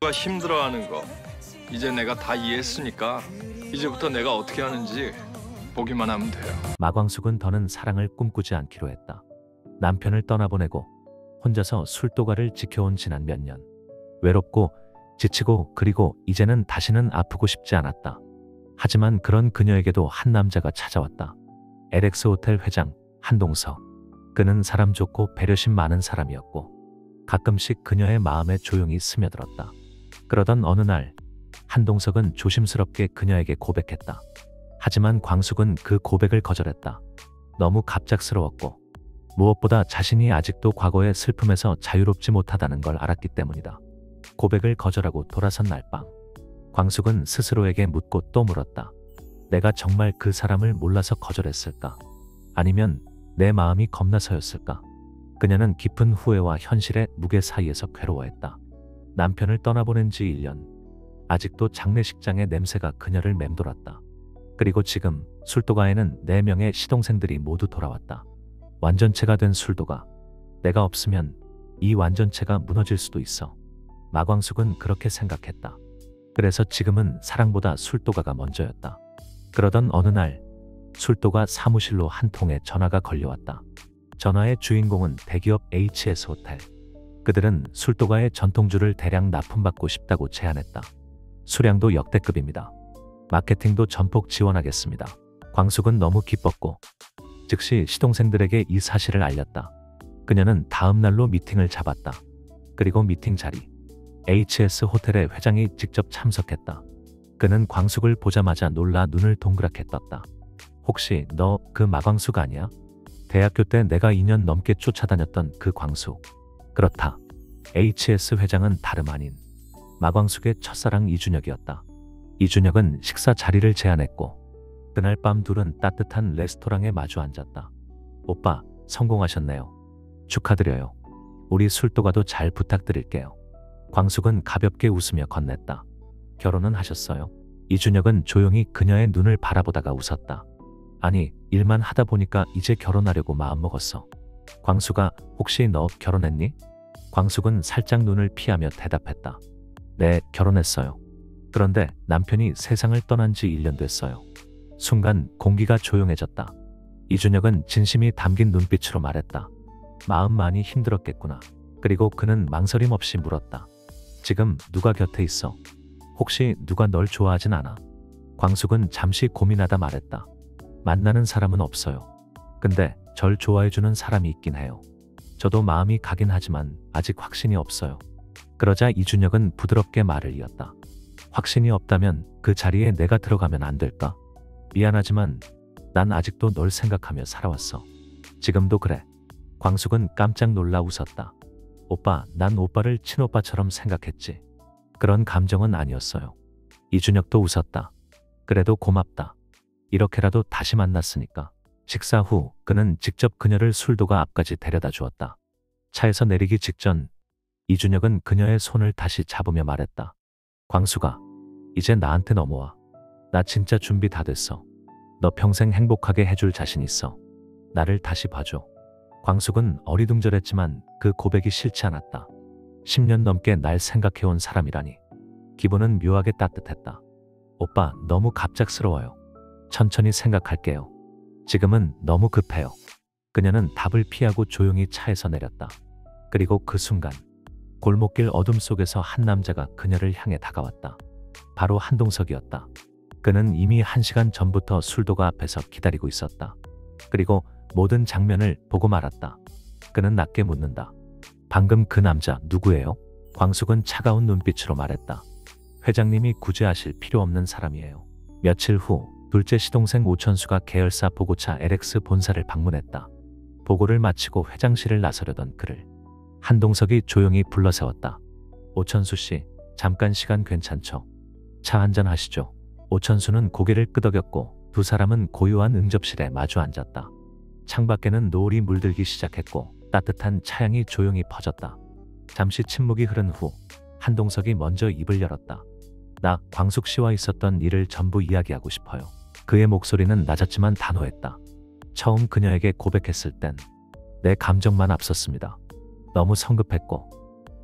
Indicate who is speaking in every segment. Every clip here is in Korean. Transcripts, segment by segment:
Speaker 1: 가 힘들어하는 거 이제 내가 다 이해했으니까 이제부터 내가 어떻게 하는지 보기만 하면 돼요.
Speaker 2: 마광숙은 더는 사랑을 꿈꾸지 않기로 했다. 남편을 떠나보내고 혼자서 술도가를 지켜온 지난 몇 년. 외롭고 지치고 그리고 이제는 다시는 아프고 싶지 않았다. 하지만 그런 그녀에게도 한 남자가 찾아왔다. LX 호텔 회장 한동석. 그는 사람 좋고 배려심 많은 사람이었고 가끔씩 그녀의 마음에 조용히 스며들었다. 그러던 어느 날 한동석은 조심스럽게 그녀에게 고백했다. 하지만 광숙은 그 고백을 거절했다. 너무 갑작스러웠고 무엇보다 자신이 아직도 과거의 슬픔에서 자유롭지 못하다는 걸 알았기 때문이다. 고백을 거절하고 돌아선 날 밤 광숙은 스스로에게 묻고 또 물었다. 내가 정말 그 사람을 몰라서 거절했을까? 아니면 내 마음이 겁나서였을까? 그녀는 깊은 후회와 현실의 무게 사이에서 괴로워했다. 남편을 떠나보낸 지 1년. 아직도 장례식장의 냄새가 그녀를 맴돌았다. 그리고 지금 술도가에는 4명의 시동생들이 모두 돌아왔다. 완전체가 된 술도가. 내가 없으면 이 완전체가 무너질 수도 있어. 마광숙은 그렇게 생각했다. 그래서 지금은 사랑보다 술도가가 먼저였다. 그러던 어느 날 술도가 사무실로 한 통의 전화가 걸려왔다. 전화의 주인공은 대기업 HS 호텔. 그들은 술도가의 전통주를 대량 납품받고 싶다고 제안했다. 수량도 역대급입니다. 마케팅도 전폭 지원하겠습니다. 광숙은 너무 기뻤고 즉시 시동생들에게 이 사실을 알렸다. 그녀는 다음 날로 미팅을 잡았다. 그리고 미팅 자리. HS 호텔의 회장이 직접 참석했다. 그는 광숙을 보자마자 놀라 눈을 동그랗게 떴다. 혹시 너 그 마광숙 아니야? 대학교 때 내가 2년 넘게 쫓아다녔던 그 광숙. 그렇다. HS 회장은 다름 아닌 마광숙의 첫사랑 이준혁이었다. 이준혁은 식사 자리를 제안했고 그날 밤 둘은 따뜻한 레스토랑에 마주 앉았다. 오빠, 성공하셨네요. 축하드려요. 우리 술도가도 잘 부탁드릴게요. 광숙은 가볍게 웃으며 건넸다. 결혼은 하셨어요? 이준혁은 조용히 그녀의 눈을 바라보다가 웃었다. 아니, 일만 하다 보니까 이제 결혼하려고 마음먹었어. 광숙아, 혹시 너 결혼했니? 광숙은 살짝 눈을 피하며 대답했다. 네, 결혼했어요. 그런데 남편이 세상을 떠난 지 1년 됐어요. 순간 공기가 조용해졌다. 이준혁은 진심이 담긴 눈빛으로 말했다. 마음 많이 힘들었겠구나. 그리고 그는 망설임 없이 물었다. 지금 누가 곁에 있어? 혹시 누가 널 좋아하진 않아? 광숙은 잠시 고민하다 말했다. 만나는 사람은 없어요. 근데 절 좋아해주는 사람이 있긴 해요. 저도 마음이 가긴 하지만 아직 확신이 없어요. 그러자 이준혁은 부드럽게 말을 이었다. 확신이 없다면 그 자리에 내가 들어가면 안 될까? 미안하지만 난 아직도 널 생각하며 살아왔어. 지금도 그래. 광숙은 깜짝 놀라 웃었다. 오빠, 난 오빠를 친오빠처럼 생각했지. 그런 감정은 아니었어요. 이준혁도 웃었다. 그래도 고맙다. 이렇게라도 다시 만났으니까. 식사 후 그는 직접 그녀를 술도가 앞까지 데려다 주었다. 차에서 내리기 직전 이준혁은 그녀의 손을 다시 잡으며 말했다. 광숙아, 이제 나한테 넘어와. 나 진짜 준비 다 됐어. 너 평생 행복하게 해줄 자신 있어. 나를 다시 봐줘. 광숙은 어리둥절했지만 그 고백이 싫지 않았다. 10년 넘게 날 생각해온 사람이라니. 기분은 묘하게 따뜻했다. 오빠, 너무 갑작스러워요. 천천히 생각할게요. 지금은 너무 급해요. 그녀는 답을 피하고 조용히 차에서 내렸다. 그리고 그 순간 골목길 어둠 속에서 한 남자가 그녀를 향해 다가왔다. 바로 한동석이었다. 그는 이미 1시간 전부터 술도가 앞에서 기다리고 있었다. 그리고 모든 장면을 보고 말았다. 그는 낮게 묻는다. 방금 그 남자 누구예요? 광숙은 차가운 눈빛으로 말했다. 회장님이 굳이 아실 필요 없는 사람이에요. 며칠 후 둘째 시동생 오천수가 계열사 보고차 LX 본사를 방문했다. 보고를 마치고 회장실을 나서려던 그를 한동석이 조용히 불러세웠다. 오천수 씨, 잠깐 시간 괜찮죠? 차 한잔 하시죠. 오천수는 고개를 끄덕였고 두 사람은 고요한 응접실에 마주 앉았다. 창밖에는 노을이 물들기 시작했고 따뜻한 차향이 조용히 퍼졌다. 잠시 침묵이 흐른 후 한동석이 먼저 입을 열었다. 나 광숙 씨와 있었던 일을 전부 이야기하고 싶어요. 그의 목소리는 낮았지만 단호했다. 처음 그녀에게 고백했을 땐 내 감정만 앞섰습니다. 너무 성급했고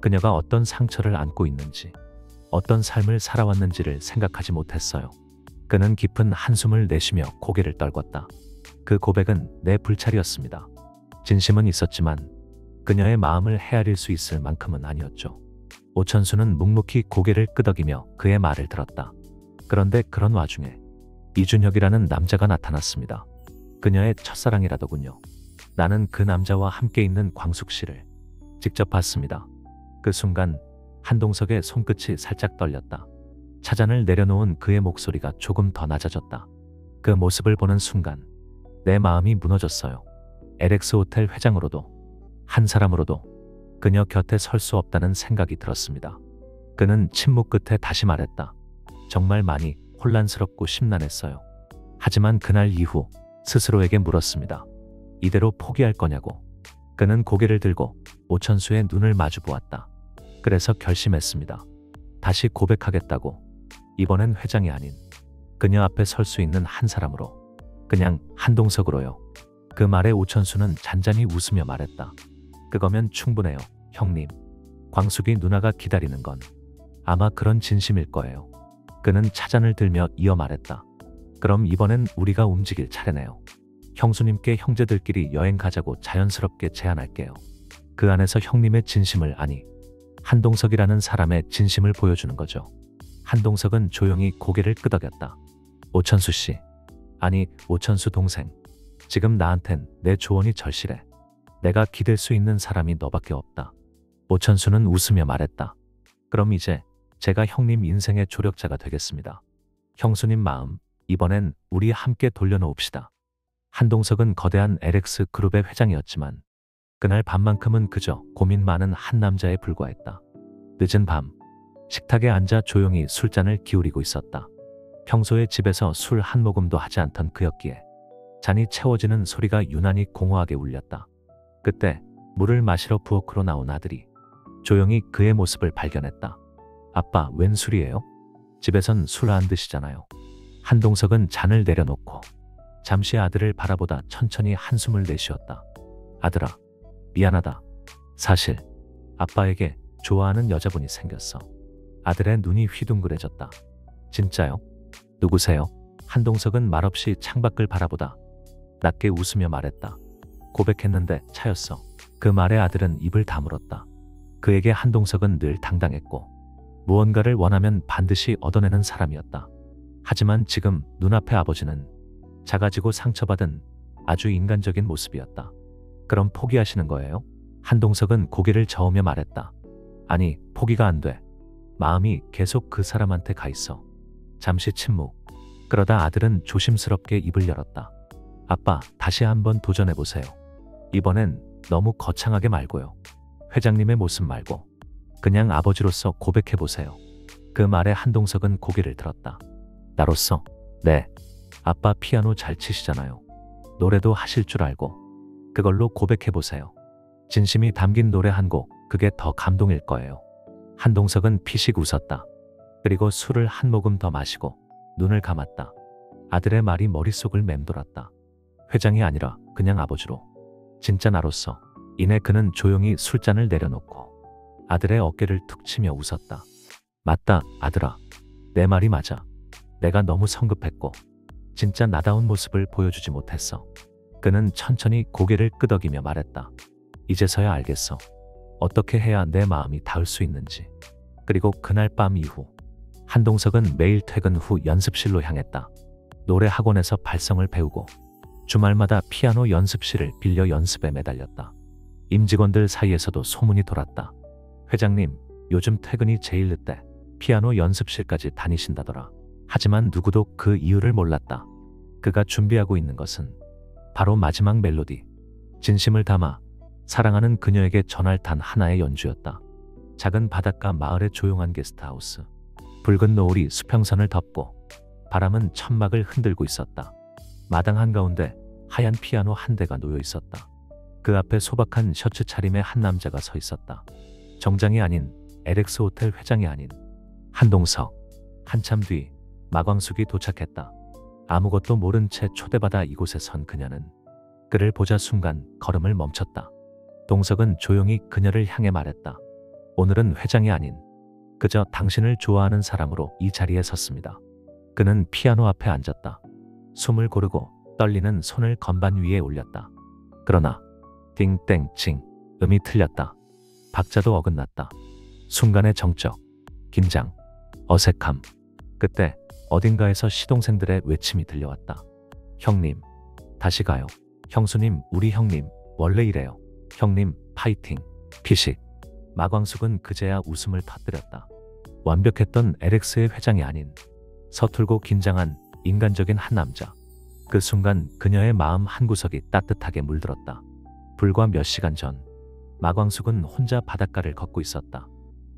Speaker 2: 그녀가 어떤 상처를 안고 있는지 어떤 삶을 살아왔는지를 생각하지 못했어요. 그는 깊은 한숨을 내쉬며 고개를 떨궜다. 그 고백은 내 불찰이었습니다. 진심은 있었지만 그녀의 마음을 헤아릴 수 있을 만큼은 아니었죠. 오천수는 묵묵히 고개를 끄덕이며 그의 말을 들었다. 그런데 그런 와중에 이준혁이라는 남자가 나타났습니다. 그녀의 첫사랑이라더군요. 나는 그 남자와 함께 있는 광숙 씨를 직접 봤습니다. 그 순간 한동석의 손끝이 살짝 떨렸다. 차잔을 내려놓은 그의 목소리가 조금 더 낮아졌다. 그 모습을 보는 순간 내 마음이 무너졌어요. LX 호텔 회장으로도 한 사람으로도 그녀 곁에 설 수 없다는 생각이 들었습니다. 그는 침묵 끝에 다시 말했다. 정말 많이 혼란스럽고 심란했어요. 하지만 그날 이후 스스로에게 물었습니다. 이대로 포기할 거냐고. 그는 고개를 들고 오천수의 눈을 마주 보았다. 그래서 결심했습니다. 다시 고백하겠다고. 이번엔 회장이 아닌 그녀 앞에 설 수 있는 한 사람으로. 그냥 한동석으로요. 그 말에 오천수는 잔잔히 웃으며 말했다. 그거면 충분해요, 형님. 광숙이 누나가 기다리는 건 아마 그런 진심일 거예요. 그는 차잔을 들며 이어 말했다. 그럼 이번엔 우리가 움직일 차례네요. 형수님께 형제들끼리 여행 가자고 자연스럽게 제안할게요. 그 안에서 형님의 진심을 아니 한동석이라는 사람의 진심을 보여주는 거죠. 한동석은 조용히 고개를 끄덕였다. 오천수 씨, 아니 오천수 동생, 지금 나한텐 내 조언이 절실해. 내가 기댈 수 있는 사람이 너밖에 없다. 오천수는 웃으며 말했다. 그럼 이제 제가 형님 인생의 조력자가 되겠습니다. 형수님 마음 이번엔 우리 함께 돌려놓읍시다. 한동석은 거대한 LX 그룹의 회장이었지만 그날 밤만큼은 그저 고민 많은 한 남자에 불과했다. 늦은 밤 식탁에 앉아 조용히 술잔을 기울이고 있었다. 평소에 집에서 술 한 모금도 하지 않던 그였기에 잔이 채워지는 소리가 유난히 공허하게 울렸다. 그때 물을 마시러 부엌으로 나온 아들이 조용히 그의 모습을 발견했다. 아빠, 웬 술이에요? 집에선 술 안 드시잖아요. 한동석은 잔을 내려놓고 잠시 아들을 바라보다 천천히 한숨을 내쉬었다. 아들아, 미안하다. 사실 아빠에게 좋아하는 여자분이 생겼어. 아들의 눈이 휘둥그레졌다. 진짜요? 누구세요? 한동석은 말없이 창밖을 바라보다 낮게 웃으며 말했다. 고백했는데 차였어. 그 말에 아들은 입을 다물었다. 그에게 한동석은 늘 당당했고 무언가를 원하면 반드시 얻어내는 사람이었다. 하지만 지금 눈앞의 아버지는 작아지고 상처받은 아주 인간적인 모습이었다. 그럼 포기하시는 거예요? 한동석은 고개를 저으며 말했다. 아니, 포기가 안 돼. 마음이 계속 그 사람한테 가 있어. 잠시 침묵. 그러다 아들은 조심스럽게 입을 열었다. 아빠, 다시 한번 도전해보세요. 이번엔 너무 거창하게 말고요. 회장님의 모습 말고 그냥 아버지로서 고백해보세요. 그 말에 한동석은 고개를 들었다. 나로서? 네. 아빠 피아노 잘 치시잖아요. 노래도 하실 줄 알고 그걸로 고백해보세요. 진심이 담긴 노래 한 곡, 그게 더 감동일 거예요. 한동석은 피식 웃었다. 그리고 술을 한 모금 더 마시고 눈을 감았다. 아들의 말이 머릿속을 맴돌았다. 회장이 아니라 그냥 아버지로. 진짜 나로서. 이내 그는 조용히 술잔을 내려놓고 아들의 어깨를 툭 치며 웃었다. 맞다, 아들아. 내 말이 맞아. 내가 너무 성급했고 진짜 나다운 모습을 보여주지 못했어. 그는 천천히 고개를 끄덕이며 말했다. 이제서야 알겠어. 어떻게 해야 내 마음이 닿을 수 있는지. 그리고 그날 밤 이후 한동석은 매일 퇴근 후 연습실로 향했다. 노래 학원에서 발성을 배우고 주말마다 피아노 연습실을 빌려 연습에 매달렸다. 임직원들 사이에서도 소문이 돌았다. 회장님, 요즘 퇴근이 제일 늦대. 피아노 연습실까지 다니신다더라. 하지만 누구도 그 이유를 몰랐다. 그가 준비하고 있는 것은 바로 마지막 멜로디. 진심을 담아 사랑하는 그녀에게 전할 단 하나의 연주였다. 작은 바닷가 마을의 조용한 게스트하우스. 붉은 노을이 수평선을 덮고 바람은 천막을 흔들고 있었다. 마당 한가운데 하얀 피아노 한 대가 놓여 있었다. 그 앞에 소박한 셔츠 차림의 한 남자가 서 있었다. 정장이 아닌 LX 호텔 회장이 아닌 한동석. 한참 뒤 마광숙이 도착했다. 아무것도 모른 채 초대받아 이곳에 선 그녀는 그를 보자 순간 걸음을 멈췄다. 동석은 조용히 그녀를 향해 말했다. 오늘은 회장이 아닌 그저 당신을 좋아하는 사람으로 이 자리에 섰습니다. 그는 피아노 앞에 앉았다. 숨을 고르고 떨리는 손을 건반 위에 올렸다. 그러나 띵땡칭 음이 틀렸다. 박자도 어긋났다. 순간의 정적, 긴장, 어색함. 그때 어딘가에서 시동생들의 외침이 들려왔다. 형님, 다시 가요. 형수님, 우리 형님, 원래 이래요. 형님, 파이팅. 피식. 마광숙은 그제야 웃음을 터뜨렸다. 완벽했던 LX의 회장이 아닌 서툴고 긴장한 인간적인 한 남자. 그 순간 그녀의 마음 한구석이 따뜻하게 물들었다. 불과 몇 시간 전 마광숙은 혼자 바닷가를 걷고 있었다.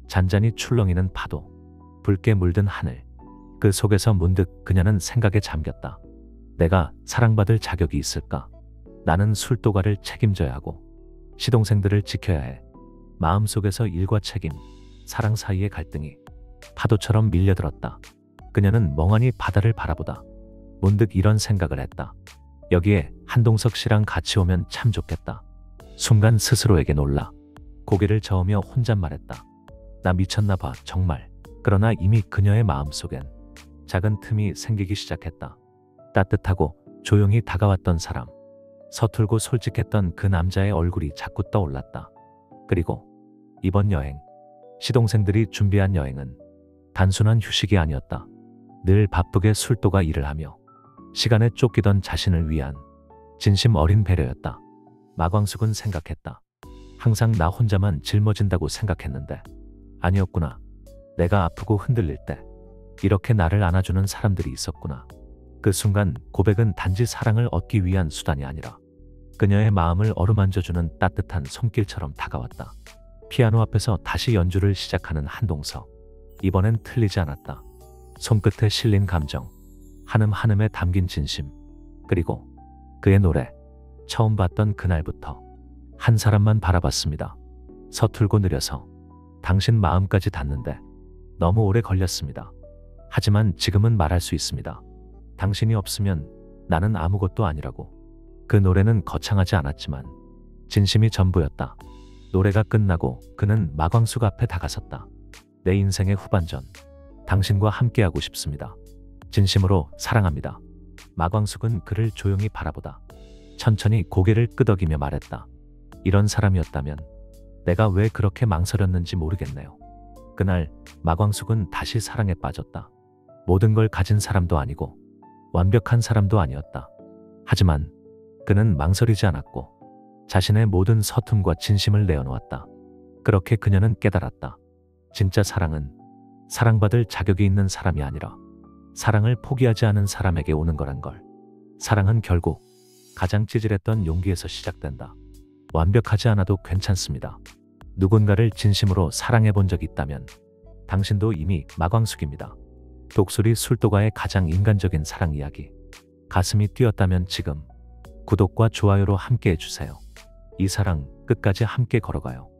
Speaker 2: 잔잔히 출렁이는 파도, 붉게 물든 하늘. 그 속에서 문득 그녀는 생각에 잠겼다. 내가 사랑받을 자격이 있을까? 나는 술도가를 책임져야 하고 시동생들을 지켜야 해. 마음속에서 일과 책임, 사랑 사이의 갈등이 파도처럼 밀려들었다. 그녀는 멍하니 바다를 바라보다 문득 이런 생각을 했다. 여기에 한동석 씨랑 같이 오면 참 좋겠다. 순간 스스로에게 놀라 고개를 저으며 혼잣말했다. 나 미쳤나 봐, 정말. 그러나 이미 그녀의 마음속엔 작은 틈이 생기기 시작했다. 따뜻하고 조용히 다가왔던 사람, 서툴고 솔직했던 그 남자의 얼굴이 자꾸 떠올랐다. 그리고 이번 여행, 시동생들이 준비한 여행은 단순한 휴식이 아니었다. 늘 바쁘게 술도가 일을 하며 시간에 쫓기던 자신을 위한 진심 어린 배려였다. 마광숙은 생각했다. 항상 나 혼자만 짊어진다고 생각했는데 아니었구나. 내가 아프고 흔들릴 때 이렇게 나를 안아주는 사람들이 있었구나. 그 순간 고백은 단지 사랑을 얻기 위한 수단이 아니라 그녀의 마음을 어루만져주는 따뜻한 손길처럼 다가왔다. 피아노 앞에서 다시 연주를 시작하는 한동석. 이번엔 틀리지 않았다. 손끝에 실린 감정, 한음 한음에 담긴 진심, 그리고 그의 노래. 처음 봤던 그날부터 한 사람만 바라봤습니다. 서툴고 느려서 당신 마음까지 닿는데 너무 오래 걸렸습니다. 하지만 지금은 말할 수 있습니다. 당신이 없으면 나는 아무것도 아니라고. 그 노래는 거창하지 않았지만 진심이 전부였다. 노래가 끝나고 그는 마광숙 앞에 다가섰다. 내 인생의 후반전, 당신과 함께하고 싶습니다. 진심으로 사랑합니다. 마광숙은 그를 조용히 바라보다 천천히 고개를 끄덕이며 말했다. 이런 사람이었다면 내가 왜 그렇게 망설였는지 모르겠네요. 그날 마광숙은 다시 사랑에 빠졌다. 모든 걸 가진 사람도 아니고 완벽한 사람도 아니었다. 하지만 그는 망설이지 않았고 자신의 모든 서툼과 진심을 내어놓았다. 그렇게 그녀는 깨달았다. 진짜 사랑은 사랑받을 자격이 있는 사람이 아니라 사랑을 포기하지 않은 사람에게 오는 거란 걸. 사랑은 결국 가장 찌질했던 용기에서 시작된다. 완벽하지 않아도 괜찮습니다. 누군가를 진심으로 사랑해 본 적이 있다면 당신도 이미 마광숙입니다. 독수리 술도가의 가장 인간적인 사랑 이야기. 가슴이 뛰었다면 지금 구독과 좋아요로 함께 해주세요. 이 사랑 끝까지 함께 걸어가요.